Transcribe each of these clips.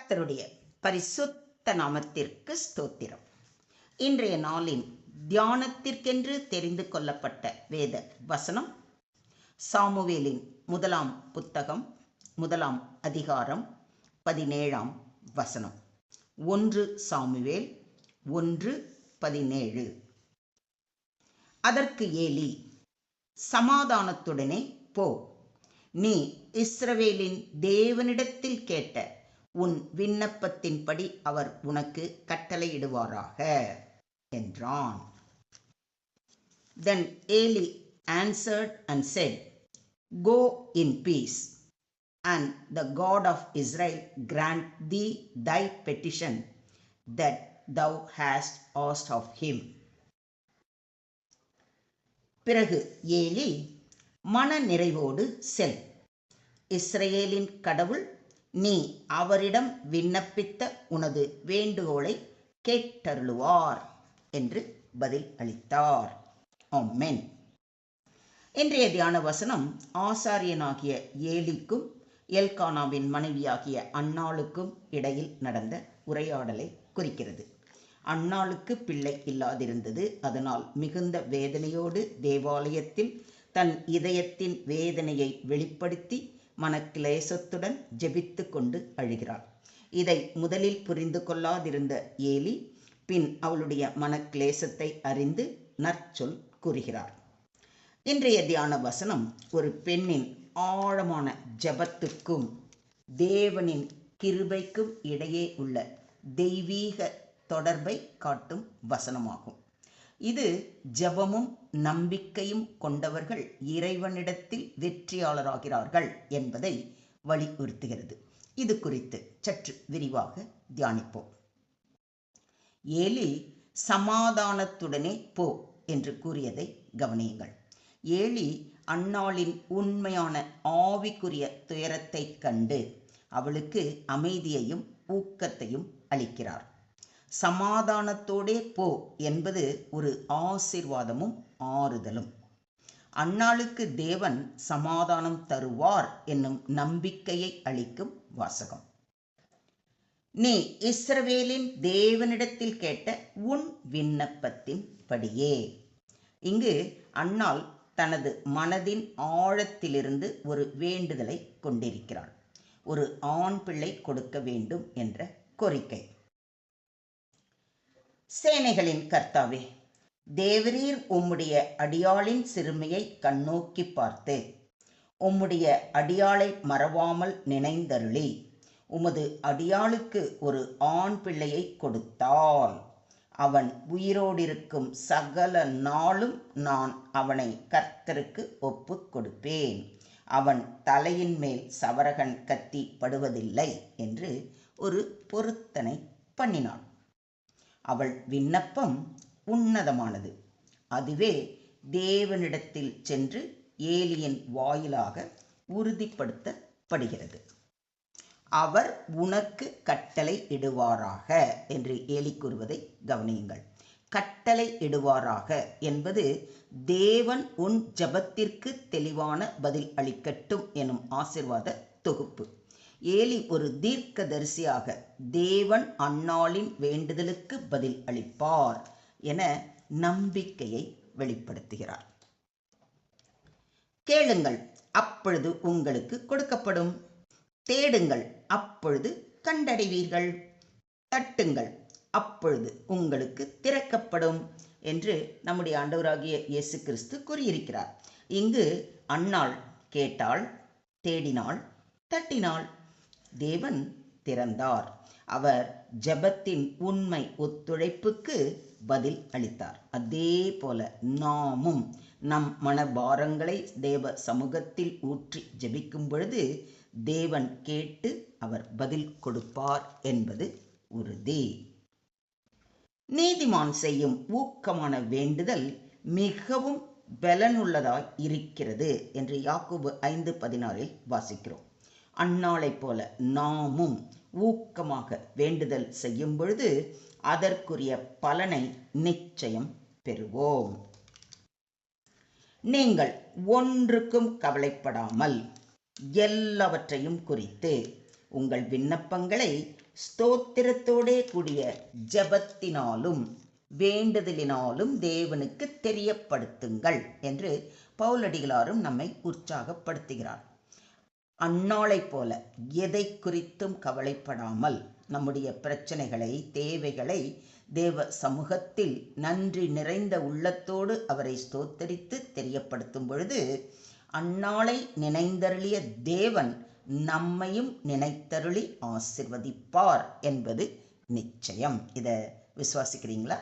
கர்த்தருடைய பரிசுத்த நாமத்திற்கு ஸ்தோத்திரம். இன்றைய நாளின் தியானத்திற்கென்று தெரிந்து கொள்ளப்பட்ட வேத வசனம் சாமுவேலின் முதலாம் புத்தகம் 1 அதிகாரம் 17 வசனம். 1 சாமுவேல் 1:17. அதற்கு ஏலி, சமாதானத்துடனே போ, நீ இஸ்ரவேலின் தேவனிடத்தில் கேட்ட உன் விண்ணப்பத்தின்படி அவர் உனக்கு கட்டளையிடுவாராக என்றான். Then Eli answered and said, Go in peace, and the God of Israel grant thee thy petition that thou hast asked of him. பிறகு ஏலி, மன நிறைவோடு செல், இஸ்ரவேலின் கடவுள் நீ அவரிடம் விண்ணப்பித்த உனது வேண்டுகோளை கேட்டருளுவார் என்று பதில் அளித்தார். ஆமென். இன்றைய தியான வசனம் ஆசாரியனாகிய ஏலிக்கும் எல்கானாவின் மனைவியாகிய அன்னாளுக்கும் இடையில் நடந்த உரையாடலை குறிக்கிறது. அன்னாளுக்கு பிள்ளை இல்லாதிருந்தது. அதனால் மிகுந்த வேதனையோடு தேவாலயத்தில் தன் இதயத்தின் வேதனையை வெளிப்படுத்தி மனக்கிலேசத்துடன் ஜெபித்து கொண்டு அழுகிறாள். இதை முதலில் புரிந்து கொள்ளாதிருந்த ஏலி பின் அவளுடைய மனக்கிலேசத்தை அறிந்து நற்சொல் கூறுகிறார். இன்றைய தியான வசனம் ஒரு பெண்ணின் ஆழமான ஜெபத்துக்கும் தேவனின் கிருபைக்கும் இடையே உள்ள தெய்வீக தொடர்பை காட்டும் வசனமாகும். இது ஜெபமும் நம்பிக்கையும் கொண்டவர்கள் இறைவனிடத்தில் வெற்றியாளராகிறார்கள் என்பதை வலியுறுத்துகிறது. இது குறித்து சற்று விரிவாக தியானிப்போம். ஏலி சமாதானத்துடனே போ என்று கூறியதை கவனியுங்கள். ஏலி அன்னாளின் உண்மையான ஆவிக்குரிய துயரத்தை கண்டு அவளுக்கு அமைதியையும் ஊக்கத்தையும் அளிக்கிறார். சமாதானத்தோடே போ என்பது ஒரு ஆசீர்வாதமும் ஆறுதலும். அன்னாளுக்கு தேவன் சமாதானம் தருவார் என்னும் நம்பிக்கையை அளிக்கும் வாசகம். நீ இஸ்ரவேலின் தேவனிடத்தில் கேட்ட உன் விண்ணப்பத்தின் படியே. இங்கு அன்னாள் தனது மனதின் ஆழத்திலிருந்து ஒரு வேண்டுதலை கொண்டிருக்கிறாள். ஒரு ஆண் பிள்ளை கொடுக்க வேண்டும் என்ற கோரிக்கை. சேனைகளின் கர்த்தாவே, தேவரீர் உம்முடைய அடியாளின் சிறுமையை கண்ணோக்கி பார்த்து உம்முடைய அடியாளை மறவாமல் நினைந்தருளி உமது அடியாளுக்கு ஒரு ஆண் பிள்ளையை கொடுத்தால் அவன் உயிரோடிருக்கும் சகல நாளும் நான் அவனை கர்த்தருக்கு ஒப்பு கொடுப்பேன். அவன் தலையின் மேல் சவரகன் கத்தி படுவதில்லை என்று ஒரு பொருத்தனை பண்ணினான். அவள் விண்ணப்பம் உன்னதமானது. அதுவே தேவனிடத்தில் சென்று ஏலியின் வாயிலாக உறுதிப்படுத்தப்படுகிறது. அவர் உனக்கு கட்டளை இடுவாராக என்று ஏலி கூறுவதை கவனியுங்கள். கட்டளை இடுவாராக என்பது தேவன் உன் ஜெபத்திற்கு தெளிவான பதில் அளிக்கட்டும் எனும் ஆசீர்வாத தொகுப்பு. ஏலி ஒரு தீர்க்கதரிசியாக தேவன் அன்னாளின் வேண்டுதலுக்கு பதில் அளிப்பார் என நம்பிக்கையை வெளிப்படுத்துகிறார். கேளுங்கள், அப்பொழுது உங்களுக்கு கொடுக்கப்படும். தேடுங்கள், அப்பொழுது கண்டடைவீர்கள். தட்டுங்கள், அப்பொழுது உங்களுக்கு திறக்கப்படும் என்று நம்முடைய ஆண்டவராகிய இயேசு கிறிஸ்து கூறியிருக்கிறார். இங்கு அன்னாள் கேட்டாள், தேடினாள், தட்டினாள். தேவன் திறந்தார். அவர் ஜெபத்தின் உண்மை ஒத்துழைப்புக்கு பதில் அளித்தார். அதே போல நாமும் நம் மனபாரங்களை தேவ சமூகத்தில் ஊற்றி ஜெபிக்கும் பொழுது தேவன் கேட்டு அவர் பதில் கொடுப்பார் என்பது உறுதி. நீதிமான் செய்யும் ஊக்கமான வேண்டுதல் மிகவும் பலனுள்ளதாய் இருக்கிறது என்று யாக்கோபு 5:16 வாசிக்கிறோம். அன்னாளைப் போல நாமும் ஊக்கமாக வேண்டுதல் செய்யும் பொழுது அதற்குரிய பலனை நிச்சயம் பெறுவோம். நீங்கள் ஒன்றுக்கும் கவலைப்படாமல் எல்லாவற்றையும் குறித்து உங்கள் விண்ணப்பங்களை ஸ்தோத்திரத்தோடே கூடிய ஜெபத்தினாலும் வேண்டுதலினாலும் தேவனுக்கு தெரியப்படுத்துங்கள் என்று பவுலடிகளாரும் நம்மை உற்சாகப்படுத்துகிறார். அந்நாளைப் போல எதை குறித்தும் கவலைப்படாமல் நம்முடைய பிரச்சனைகளை, தேவைகளை தேவ சமூகத்தில் நன்றி நிறைந்த உள்ளத்தோடு அவரை ஸ்தோத்தரித்து தெரியப்படுத்தும் பொழுது, அந்நாளை நினைந்தருளிய தேவன் நம்மையும் நினைத்தருளி ஆசிர்வதிப்பார் என்பது நிச்சயம். இதை விசுவாசிக்கிறீங்களா?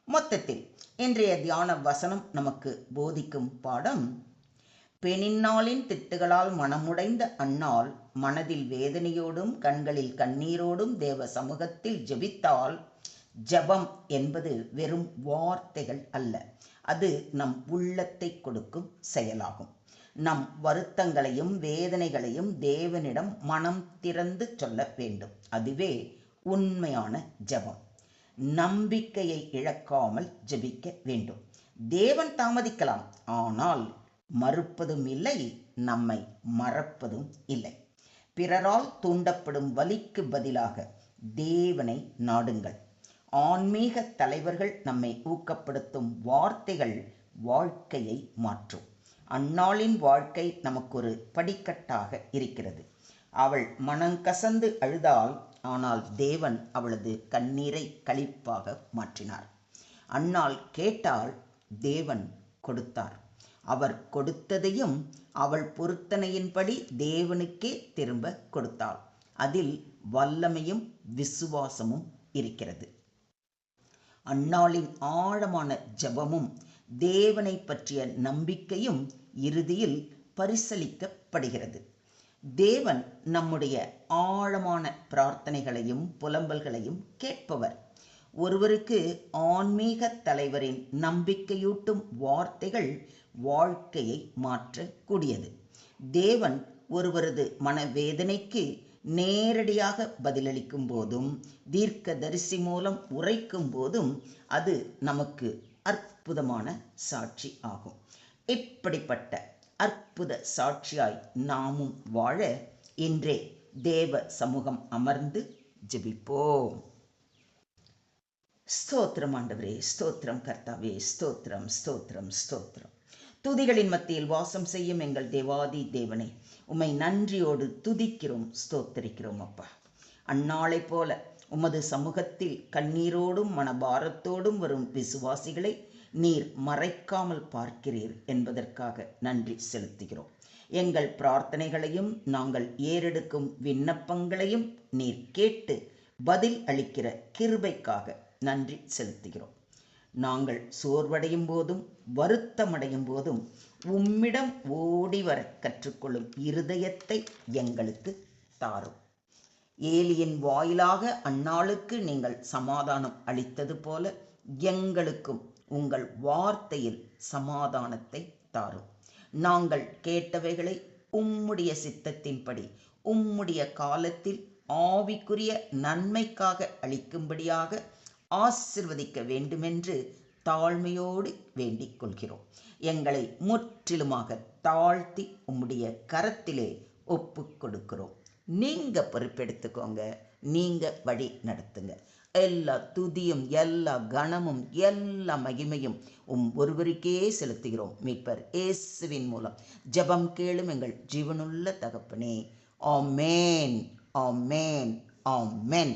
மொத்தத்தில் இன்றைய தியான வசனம் நமக்கு போதிக்கும் பாடம், பெணின்னாளின் திட்டுகளால் மனமுடைந்த அன்னாள் மனதில் வேதனையோடும் கண்களில் கண்ணீரோடும் தேவ சமூகத்தில் ஜெபித்தால், ஜெபம் என்பது வெறும் வார்த்தைகள் அல்ல, அது நம் உள்ளத்தை கொடுக்கும் செயலாகும். நம் வருத்தங்களையும் வேதனைகளையும் தேவனிடம் மனம் திறந்து சொல்ல வேண்டும். அதுவே உண்மையான ஜெபம். நம்பிக்கையை இழக்காமல் ஜெபிக்க வேண்டும். தேவன் தாமதிக்கலாம், ஆனால் மறுப்பதும் இல்லை, நம்மை மறப்பதும் இல்லை. பிறரால் தூண்டப்படும் வலிக்கு பதிலாக தேவனை நாடுங்கள். ஆன்மீக தலைவர்கள் நம்மை ஊக்கப்படுத்தும் வார்த்தைகள் வாழ்க்கையை மாற்றும். அந்நாளின் வாழ்க்கை நமக்கு ஒரு படிக்கட்டாக இருக்கிறது. அவள் மனங்கசந்து அழுதாள், ஆனால் தேவன் அவளது கண்ணீரை களிப்பாக மாற்றினார். அன்னாள் கேட்டால், தேவன் கொடுத்தார். அவர் கொடுத்ததையும் அவள் பொருத்தனையின்படி தேவனுக்கே திரும்ப கொடுத்தாள். அதில் வல்லமையும் விசுவாசமும் இருக்கிறது. அன்னாளின் ஆழமான ஜெபமும் தேவனை பற்றிய நம்பிக்கையும் இறுதியில் பரிசளிக்கப்படுகிறது. தேவன் நம்முடைய ஆழமான பிரார்த்தனைகளையும் புலம்பல்களையும் கேட்பவர். ஒருவருக்கு ஆன்மீக தலைவரின் நம்பிக்கையூட்டும் வார்த்தைகள் வாழ்க்கையை மாற்றக்கூடியது. தேவன் ஒருவரது மனவேதனைக்கு நேரடியாக பதிலளிக்கும் போதும், தீர்க்கதரிசி மூலம் உரைக்கும் போதும் அது நமக்கு அற்புதமான சாட்சி ஆகும். இப்படிப்பட்ட அற்புத சாட்சியாய் நாமும் வாழ இன்றே தேவ சமூகம் அமர்ந்து ஜெபிப்போம். ஸ்தோத்திரம் ஆண்டவரே, ஸ்தோத்திரம் கர்த்தாவே, ஸ்தோத்திரம் ஸ்தோத்திரம் ஸ்தோத்திரம். துதிகளின் மத்தியில் வாசம் செய்யும் எங்கள் தேவாதி தேவனை உம்மை நன்றியோடு துதிக்கிறோம், ஸ்தோத்தரிக்கிறோம் அப்பா. அந்நாளை போல உமது சமூகத்தில் கண்ணீரோடும் மனபாரத்தோடும் வரும் விசுவாசிகளை நீர் மறைக்காமல் பார்க்கிறீர் என்பதற்காக நன்றி செலுத்துகிறோம். எங்கள் பிரார்த்தனைகளையும் நாங்கள் ஏறெடுக்கும் விண்ணப்பங்களையும் நீர் கேட்டு பதில் அளிக்கிற கிருபைக்காக நன்றி செலுத்துகிறோம். நாங்கள் சோர்வடையும் போதும் வருத்தமடையும் போதும் உம்மிடம் ஓடி வர கற்றுக்கொள்ளும் இருதயத்தை எங்களுக்கு தாரும். ஏலியின் வாயிலாக அந்நாளுக்கு நீங்கள் சமாதானம் அளித்தது போல எங்களுக்கும் உங்கள் வார்த்தையில் சமாதானத்தை தாரும். நாங்கள் கேட்டவைகளை உம்முடைய சித்தத்தின்படி உம்முடைய காலத்தில் ஆவிக்குரிய நன்மைக்காக அளிக்கும்படியாக ஆசிர்வதிக்க வேண்டுமென்று தாழ்மையோடு வேண்டிக் கொள்கிறோம். எங்களை முற்றிலுமாக தாழ்த்தி உம்முடைய கரத்திலே ஒப்பு கொடுக்கிறோம். நீங்க பொறுப்பெடுத்துக்கோங்க, நீங்க வழி நடத்துங்க. எல்லா துதியும் எல்லா கணமும் எல்லா மகிமையும் ஒருவருக்கே செலுத்துகிறோம். மீட்பர் இயேசுவின் மூலம் ஜெபம் கேளும் எங்கள் ஜீவனுள்ள தகப்பனே. ஆமென், ஆமென், ஆமென்.